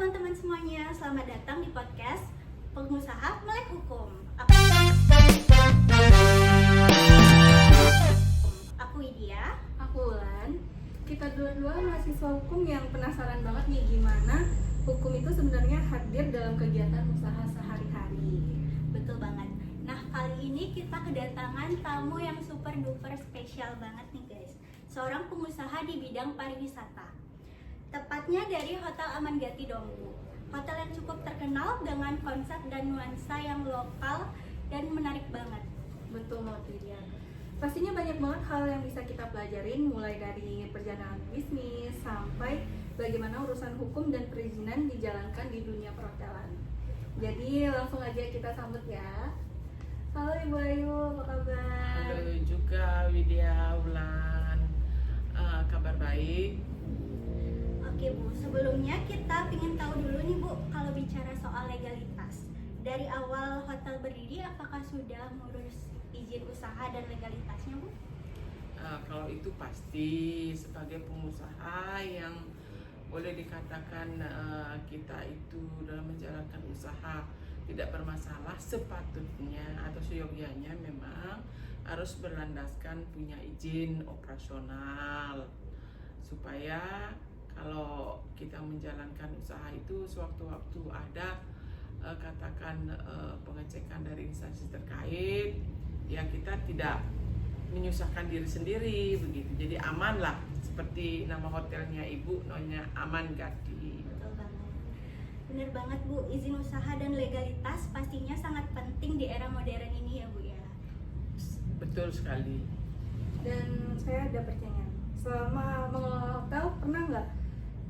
teman-teman semuanya, selamat datang di podcast Pengusaha Melek Hukum. Aku Widya. Aku Ulan. Kita dua-dua mahasiswa hukum yang penasaran banget nih gimana hukum itu sebenarnya hadir dalam kegiatan usaha sehari-hari. Betul banget. Nah, kali ini kita kedatangan tamu yang super duper spesial banget nih guys. Seorang pengusaha di bidang pariwisata. Tepatnya dari Hotel Amangati Dompu. Hotel yang cukup terkenal dengan konsep dan nuansa yang lokal dan menarik banget. Betul banget Widya. Pastinya banyak banget hal yang bisa kita pelajarin, mulai dari perjalanan bisnis sampai bagaimana urusan hukum dan perizinan dijalankan di dunia perhotelan. Jadi langsung aja kita sambut ya. Halo Ibu Ayu, apa kabar? Halo juga Widya, Ulan. Kabar baik. Oke Bu, sebelumnya kita ingin tahu dulu nih Bu, kalau bicara soal legalitas. Dari awal hotel berdiri, apakah sudah mengurus izin usaha dan legalitasnya Bu? Kalau itu pasti sebagai pengusaha yang boleh dikatakan kita itu dalam menjalankan usaha tidak bermasalah, sepatutnya atau seyogyanya memang harus berlandaskan punya izin operasional supaya kalau kita menjalankan usaha itu sewaktu-waktu ada katakan pengecekan dari instansi terkait, ya kita tidak menyusahkan diri sendiri begitu. Jadi aman lah, seperti nama hotelnya Ibu, namanya Amangati. Betul banget. Bener banget Bu, izin usaha dan legalitas pastinya sangat penting di era modern ini ya Bu ya. Betul sekali. Dan saya ada pertanyaan. Selama mengelola hotel pernah nggak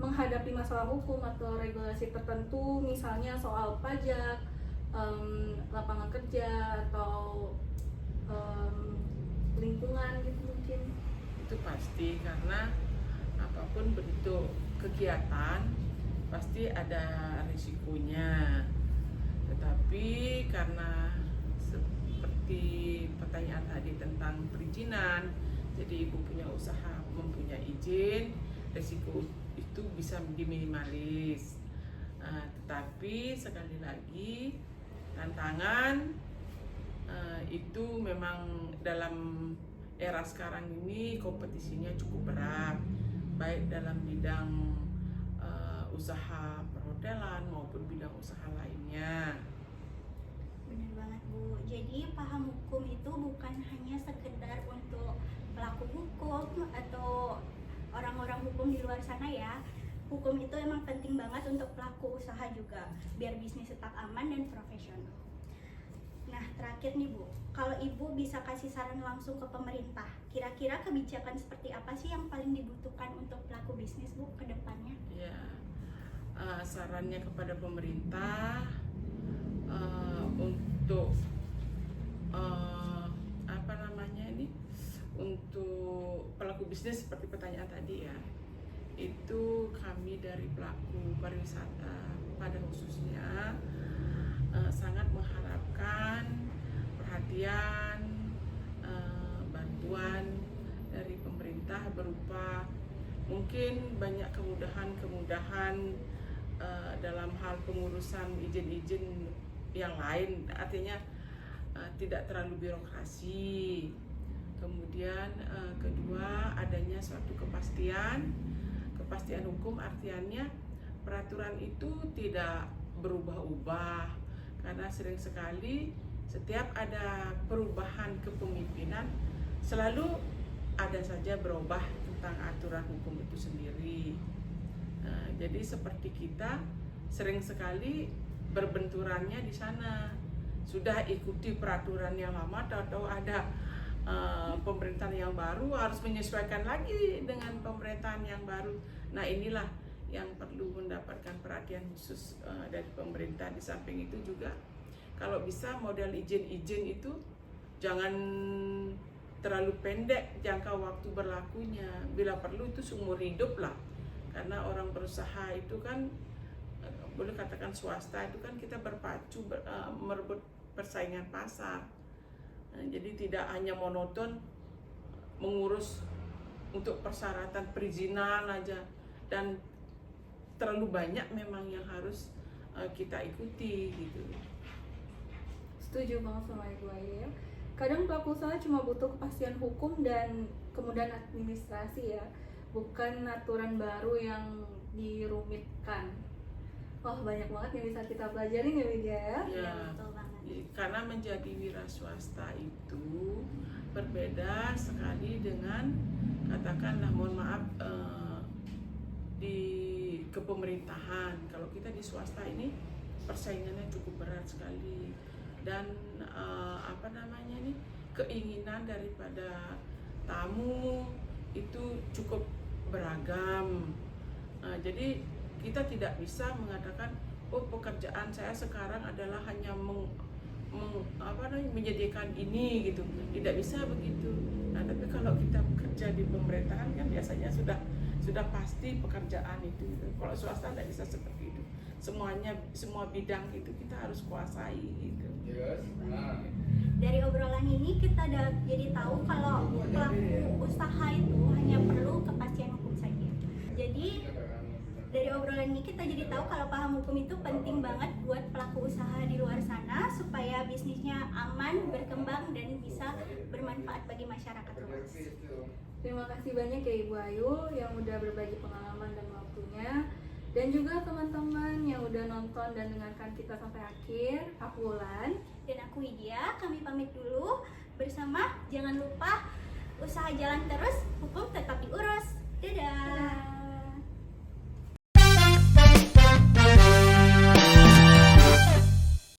menghadapi masalah hukum atau regulasi tertentu, misalnya soal pajak, lapangan kerja atau lingkungan gitu mungkin? Itu pasti, karena apapun bentuk kegiatan pasti ada risikonya. Tetapi karena seperti pertanyaan tadi tentang perizinan, jadi Ibu punya usaha mempunyai izin, risiko itu bisa diminimalis. Tetapi sekali lagi tantangan itu memang dalam era sekarang ini kompetisinya cukup berat, baik dalam bidang usaha perhotelan maupun bidang usaha lainnya. Bener banget Bu, jadi paham hukum itu bukan hanya sekedar untuk pelaku hukum atau orang-orang hukum di luar sana ya. Hukum itu emang penting banget untuk pelaku usaha juga, biar bisnis tetap aman dan profesional. Nah, terakhir nih Bu, kalau Ibu bisa kasih saran langsung ke pemerintah, kira-kira kebijakan seperti apa sih yang paling dibutuhkan untuk pelaku bisnis Bu ke depannya? Ya, sarannya kepada pemerintah untuk apa namanya ini, untuk pelaku bisnis seperti pertanyaan tadi ya, itu kami dari pelaku pariwisata pada khususnya sangat mengharapkan perhatian, bantuan dari pemerintah berupa mungkin banyak kemudahan dalam hal pengurusan izin-izin yang lain, artinya tidak terlalu birokrasi. Kemudian kedua, adanya suatu kepastian hukum, artiannya peraturan itu tidak berubah-ubah, karena sering sekali setiap ada perubahan kepemimpinan selalu ada saja berubah tentang aturan hukum itu sendiri. Jadi seperti kita sering sekali berbenturannya di sana, sudah ikuti peraturan yang lama, atau ada pemerintahan yang baru harus menyesuaikan lagi dengan pemerintahan yang baru. Nah, inilah yang perlu mendapatkan perhatian khusus dari pemerintah. Di samping itu juga kalau bisa model izin-izin itu jangan terlalu pendek jangka waktu berlakunya, bila perlu itu seumur hidup lah, karena orang berusaha itu kan boleh katakan swasta itu kan kita berpacu merebut persaingan pasar. Jadi tidak hanya monoton mengurus untuk persyaratan perizinan aja, dan terlalu banyak memang yang harus kita ikuti gitu. Setuju banget sama Ibu Ayu ya. Kadang pelaku usaha cuma butuh kepastian hukum dan kemudahan administrasi ya, bukan aturan baru yang dirumitkan. Wah, banyak banget yang bisa kita pelajarin ya Widya ya. Ya, betul banget. karena menjadi wira swasta itu berbeda sekali dengan katakanlah mohon maaf di kepemerintahan. Kalau kita di swasta ini persaingannya cukup berat sekali dan keinginan daripada tamu itu cukup beragam. Jadi kita tidak bisa mengatakan oh pekerjaan saya sekarang adalah hanya menyediakan ini gitu. Tidak bisa begitu. Nah, tapi kalau kita bekerja di pemerintahan kan biasanya sudah pasti pekerjaan itu. Kalau swasta tidak bisa seperti itu. Semua bidang itu kita harus kuasai gitu. Dari obrolan ini kita jadi tahu kalau pelaku usaha itu hanya perlu kepastian hukum saja. Jadi dari obrolan ini kita jadi tahu kalau paham hukum itu penting banget buat pelaku usaha di luar sana supaya bisnisnya aman, berkembang dan bisa bermanfaat bagi masyarakat luas. Terima kasih banyak ya Ibu Ayu yang udah berbagi pengalaman dan waktunya, dan juga teman-teman yang udah nonton dan dengarkan kita sampai akhir. Aku Wulan Dan aku Widya, kami pamit dulu bersama. Jangan lupa usaha jalan terus, hukum tetap diurus. Dadah.